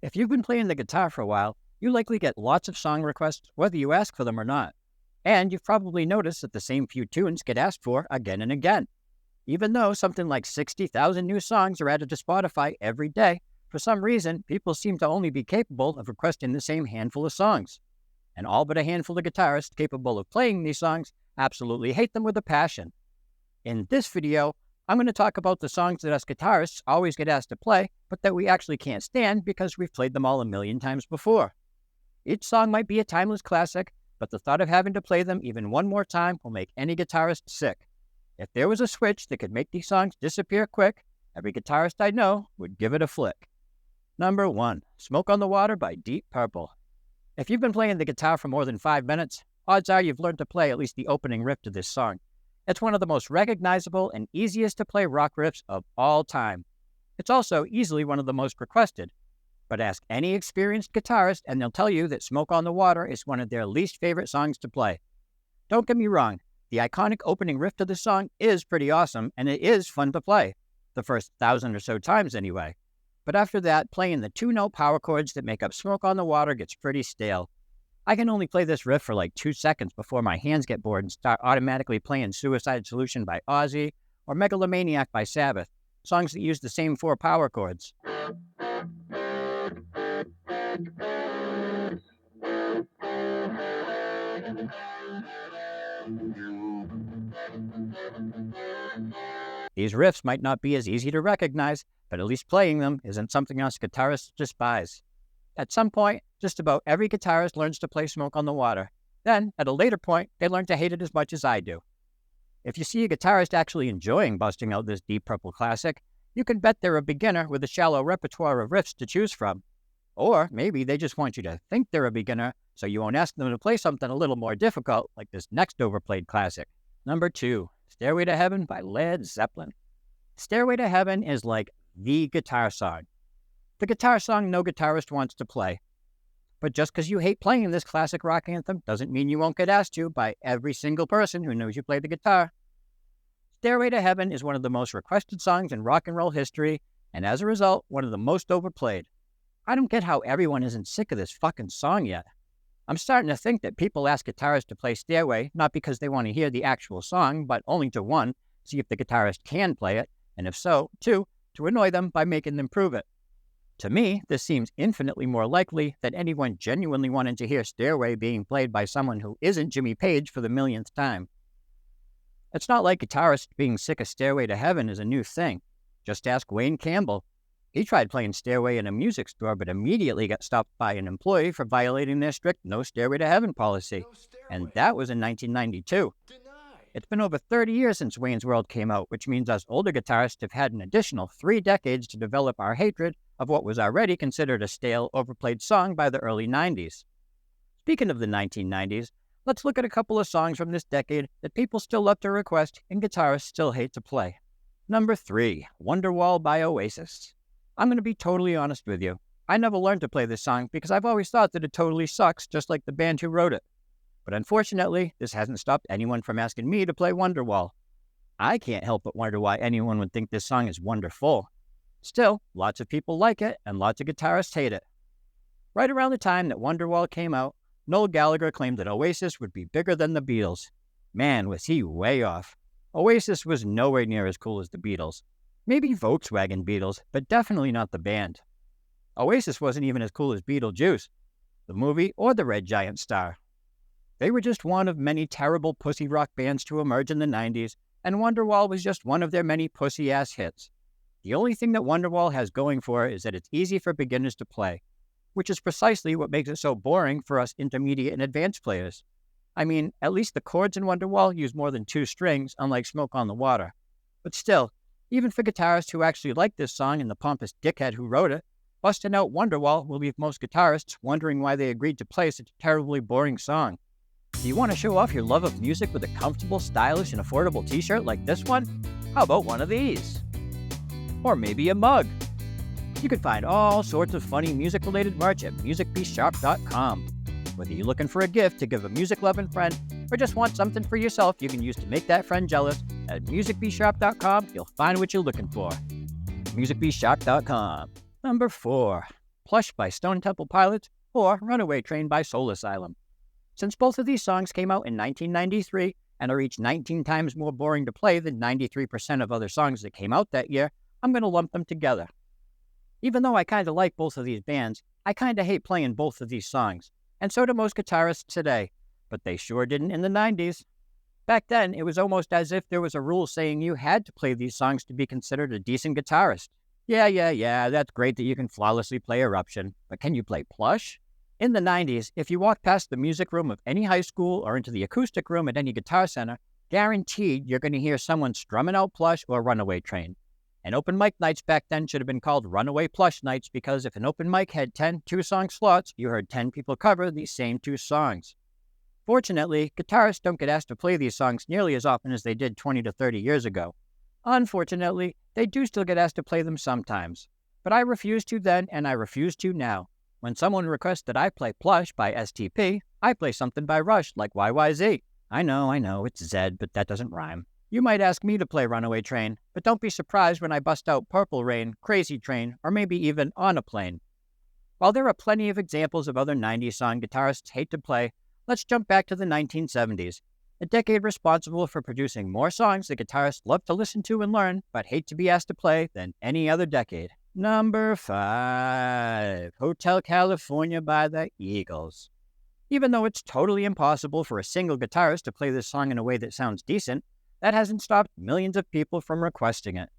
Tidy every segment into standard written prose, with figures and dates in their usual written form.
If you've been playing the guitar for a while, you likely get lots of song requests whether you ask for them or not. And you've probably noticed that the same few tunes get asked for again and again. Even though something like 60,000 new songs are added to Spotify every day, for some reason, people seem to only be capable of requesting the same handful of songs. And all but a handful of guitarists capable of playing these songs absolutely hate them with a passion. In this video, I'm going to talk about the songs that us guitarists always get asked to play, but that we actually can't stand because we've played them all a million times before. Each song might be a timeless classic, but the thought of having to play them even one more time will make any guitarist sick. If there was a switch that could make these songs disappear quick, every guitarist I know would give it a flick. Number 1, Smoke on the Water by Deep Purple. If you've been playing the guitar for more than 5 minutes, odds are you've learned to play at least the opening riff to this song. It's one of the most recognizable and easiest to play rock riffs of all time. It's also easily one of the most requested. But ask any experienced guitarist and they'll tell you that Smoke on the Water is one of their least favorite songs to play. Don't get me wrong, the iconic opening riff to the song is pretty awesome and it is fun to play, the first 1,000 or so times anyway. But after that, playing the 2-note power chords that make up Smoke on the Water gets pretty stale. I can only play this riff for like 2 seconds before my hands get bored and start automatically playing Suicide Solution by Ozzy or Megalomaniac by Sabbath, songs that use the same 4 power chords. These riffs might not be as easy to recognize, but at least playing them isn't something us guitarists despise. At some point, just about every guitarist learns to play Smoke on the Water. Then, at a later point, they learn to hate it as much as I do. If you see a guitarist actually enjoying busting out this Deep Purple classic, you can bet they're a beginner with a shallow repertoire of riffs to choose from. Or maybe they just want you to think they're a beginner, so you won't ask them to play something a little more difficult, like this next overplayed classic. Number 2, Stairway to Heaven by Led Zeppelin. Stairway to Heaven is like the guitar song. The guitar song no guitarist wants to play. But just because you hate playing this classic rock anthem doesn't mean you won't get asked to by every single person who knows you play the guitar. Stairway to Heaven is one of the most requested songs in rock and roll history, and as a result, one of the most overplayed. I don't get how everyone isn't sick of this fucking song yet. I'm starting to think that people ask guitarists to play Stairway not because they want to hear the actual song, but only to 1, see if the guitarist can play it, and if so, 2, to annoy them by making them prove it. To me, this seems infinitely more likely than anyone genuinely wanting to hear Stairway being played by someone who isn't Jimmy Page for the millionth time. It's not like guitarists being sick of Stairway to Heaven is a new thing. Just ask Wayne Campbell. He tried playing Stairway in a music store, but immediately got stopped by an employee for violating their strict No Stairway to Heaven policy. And that was in 1992. It's been over 30 years since Wayne's World came out, which means us older guitarists have had an additional 3 decades to develop our hatred of what was already considered a stale, overplayed song by the early 90s. Speaking of the 1990s, let's look at a couple of songs from this decade that people still love to request and guitarists still hate to play. Number 3, Wonderwall by Oasis. I'm going to be totally honest with you. I never learned to play this song because I've always thought that it totally sucks, just like the band who wrote it. But unfortunately, this hasn't stopped anyone from asking me to play Wonderwall. I can't help but wonder why anyone would think this song is wonderful. Still, lots of people like it, and lots of guitarists hate it. Right around the time that Wonderwall came out, Noel Gallagher claimed that Oasis would be bigger than the Beatles. Man, was he way off. Oasis was nowhere near as cool as the Beatles. Maybe Volkswagen Beatles, but definitely not the band. Oasis wasn't even as cool as Beetlejuice, the movie, or the Red Giant star. They were just one of many terrible pussy rock bands to emerge in the 90s, and Wonderwall was just one of their many pussy-ass hits. The only thing that Wonderwall has going for it is that it's easy for beginners to play, which is precisely what makes it so boring for us intermediate and advanced players. I mean, at least the chords in Wonderwall use more than 2 strings, unlike Smoke on the Water. But still, even for guitarists who actually like this song and the pompous dickhead who wrote it, busting out Wonderwall will leave most guitarists wondering why they agreed to play such a terribly boring song. Do you want to show off your love of music with a comfortable, stylish, and affordable t-shirt like this one? How about one of these? Or maybe a mug. You can find all sorts of funny music-related merch at MusicBSharp.com. Whether you're looking for a gift to give a music-loving friend, or just want something for yourself you can use to make that friend jealous, at MusicBSharp.com, you'll find what you're looking for. MusicBSharp.com. Number 4, Plush by Stone Temple Pilots or Runaway Train by Soul Asylum. Since both of these songs came out in 1993 and are each 19 times more boring to play than 93% of other songs that came out that year, I'm going to lump them together. Even though I kind of like both of these bands, I kind of hate playing both of these songs, and so do most guitarists today, but they sure didn't in the 90s. Back then, it was almost as if there was a rule saying you had to play these songs to be considered a decent guitarist. Yeah, that's great that you can flawlessly play Eruption, but can you play Plush? In the 90s, if you walked past the music room of any high school or into the acoustic room at any guitar center, guaranteed you're going to hear someone strumming out Plush or Runaway Train. And open mic nights back then should have been called Runaway Plush nights because if an open mic had 10 two-song slots, you heard 10 people cover these same two songs. Fortunately, guitarists don't get asked to play these songs nearly as often as they did 20 to 30 years ago. Unfortunately, they do still get asked to play them sometimes. But I refused to then, and I refuse to now. When someone requests that I play Plush by STP, I play something by Rush, like YYZ. I know, it's Zed, but that doesn't rhyme. You might ask me to play Runaway Train, but don't be surprised when I bust out Purple Rain, Crazy Train, or maybe even On a Plane. While there are plenty of examples of other 90s song guitarists hate to play, let's jump back to the 1970s, a decade responsible for producing more songs that guitarists love to listen to and learn, but hate to be asked to play than any other decade. Number 5, Hotel California by the Eagles. Even though it's totally impossible for a single guitarist to play this song in a way that sounds decent, that hasn't stopped millions of people from requesting it.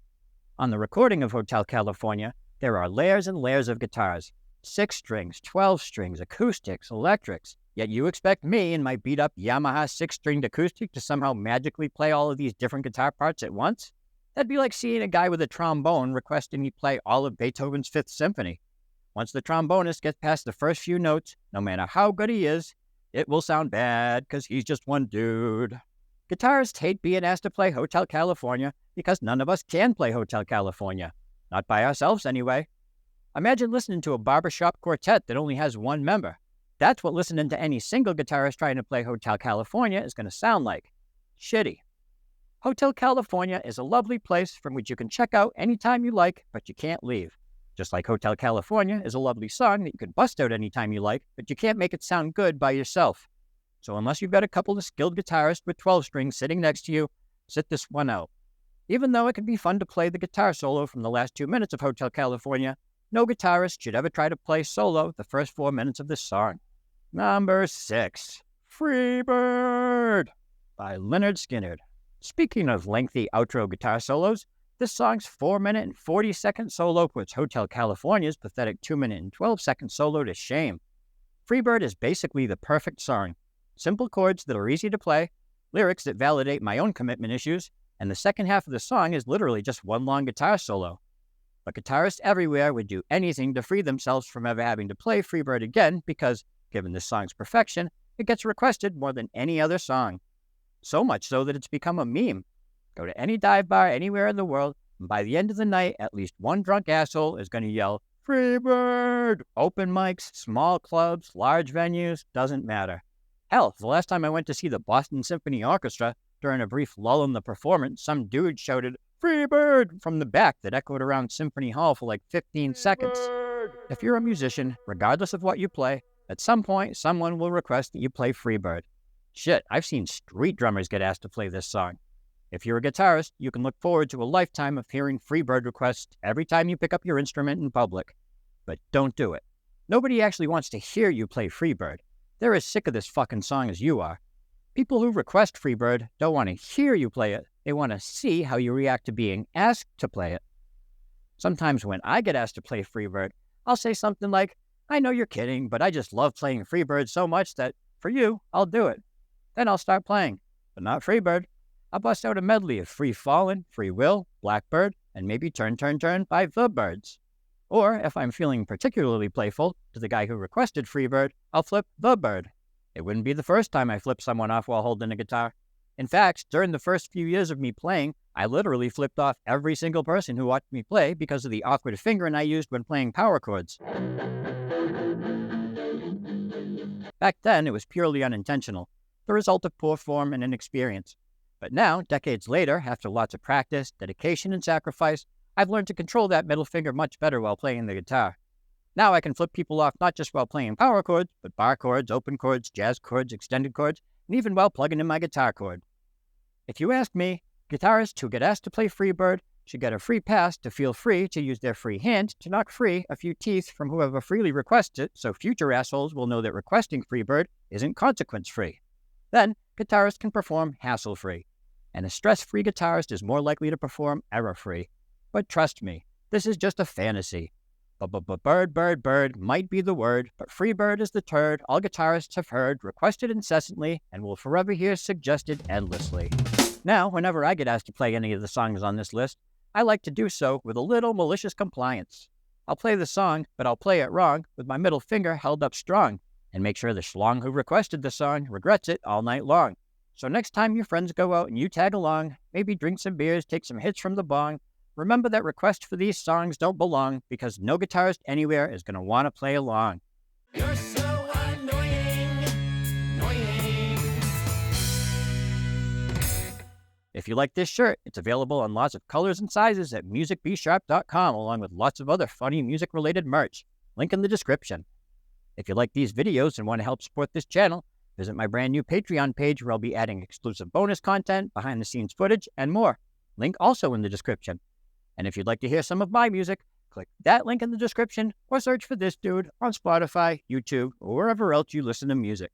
On the recording of Hotel California, there are layers and layers of guitars. 6 strings, 12 strings, acoustics, electrics. Yet you expect me and my beat-up Yamaha 6-stringed acoustic to somehow magically play all of these different guitar parts at once? That'd be like seeing a guy with a trombone requesting he play all of Beethoven's Fifth Symphony. Once the trombonist gets past the first few notes, no matter how good he is, it will sound bad because he's just one dude. Guitarists hate being asked to play Hotel California because none of us can play Hotel California. Not by ourselves, anyway. Imagine listening to a barbershop quartet that only has one member. That's what listening to any single guitarist trying to play Hotel California is going to sound like. Shitty. Hotel California is a lovely place from which you can check out anytime you like, but you can't leave. Just like Hotel California is a lovely song that you can bust out anytime you like, but you can't make it sound good by yourself. So unless you've got a couple of skilled guitarists with 12 strings sitting next to you, sit this one out. Even though it can be fun to play the guitar solo from the last 2 minutes of Hotel California, no guitarist should ever try to play solo the first 4 minutes of this song. Number 6, Freebird by Lynyrd Skynyrd. Speaking of lengthy outro guitar solos, this song's 4-minute and 40-second solo puts Hotel California's pathetic 2-minute and 12-second solo to shame. Freebird is basically the perfect song. Simple chords that are easy to play, lyrics that validate my own commitment issues, and the second half of the song is literally just one long guitar solo. But guitarists everywhere would do anything to free themselves from ever having to play Freebird again because, given this song's perfection, it gets requested more than any other song. So much so that it's become a meme. Go to any dive bar anywhere in the world, and by the end of the night, at least one drunk asshole is going to yell, "Freebird!" Open mics, small clubs, large venues, doesn't matter. Hell, the last time I went to see the Boston Symphony Orchestra, during a brief lull in the performance, some dude shouted, "Freebird!" from the back that echoed around Symphony Hall for like 15 seconds. If you're a musician, regardless of what you play, at some point, someone will request that you play Freebird. Shit, I've seen street drummers get asked to play this song. If you're a guitarist, you can look forward to a lifetime of hearing Freebird requests every time you pick up your instrument in public. But don't do it. Nobody actually wants to hear you play Freebird. They're as sick of this fucking song as you are. People who request Freebird don't want to hear you play it. They want to see how you react to being asked to play it. Sometimes when I get asked to play Freebird, I'll say something like, "I know you're kidding, but I just love playing Freebird so much that, for you, I'll do it." Then I'll start playing, but not Freebird. I'll bust out a medley of Free Fallin', Free Will, Blackbird, and maybe Turn, Turn, Turn by The Byrds. Or, if I'm feeling particularly playful to the guy who requested Freebird, I'll flip The Bird. It wouldn't be the first time I flipped someone off while holding a guitar. In fact, during the first few years of me playing, I literally flipped off every single person who watched me play because of the awkward fingering I used when playing power chords. Back then, it was purely unintentional, the result of poor form and inexperience. But now, decades later, after lots of practice, dedication, and sacrifice, I've learned to control that middle finger much better while playing the guitar. Now I can flip people off not just while playing power chords, but bar chords, open chords, jazz chords, extended chords, and even while plugging in my guitar cord. If you ask me, guitarists who get asked to play Freebird should get a free pass to feel free to use their free hand to knock free a few teeth from whoever freely requests it, so future assholes will know that requesting Freebird isn't consequence-free. Then, guitarists can perform hassle-free, and a stress-free guitarist is more likely to perform error-free. But trust me, this is just a fantasy. Bird might be the word, but Freebird is the turd all guitarists have heard, requested incessantly, and will forever hear suggested endlessly. Now, whenever I get asked to play any of the songs on this list, I like to do so with a little malicious compliance. I'll play the song, but I'll play it wrong with my middle finger held up strong, and make sure the schlong who requested the song regrets it all night long. So next time your friends go out and you tag along, maybe drink some beers, take some hits from the bong, remember that requests for these songs don't belong, because no guitarist anywhere is going to want to play along. You're so annoying. If you like this shirt, it's available in lots of colors and sizes at MusicBSharp.com, along with lots of other funny music-related merch. Link in the description. If you like these videos and want to help support this channel, visit my brand new Patreon page where I'll be adding exclusive bonus content, behind-the-scenes footage, and more. Link also in the description. And if you'd like to hear some of my music, click that link in the description or search for this dude on Spotify, YouTube, or wherever else you listen to music.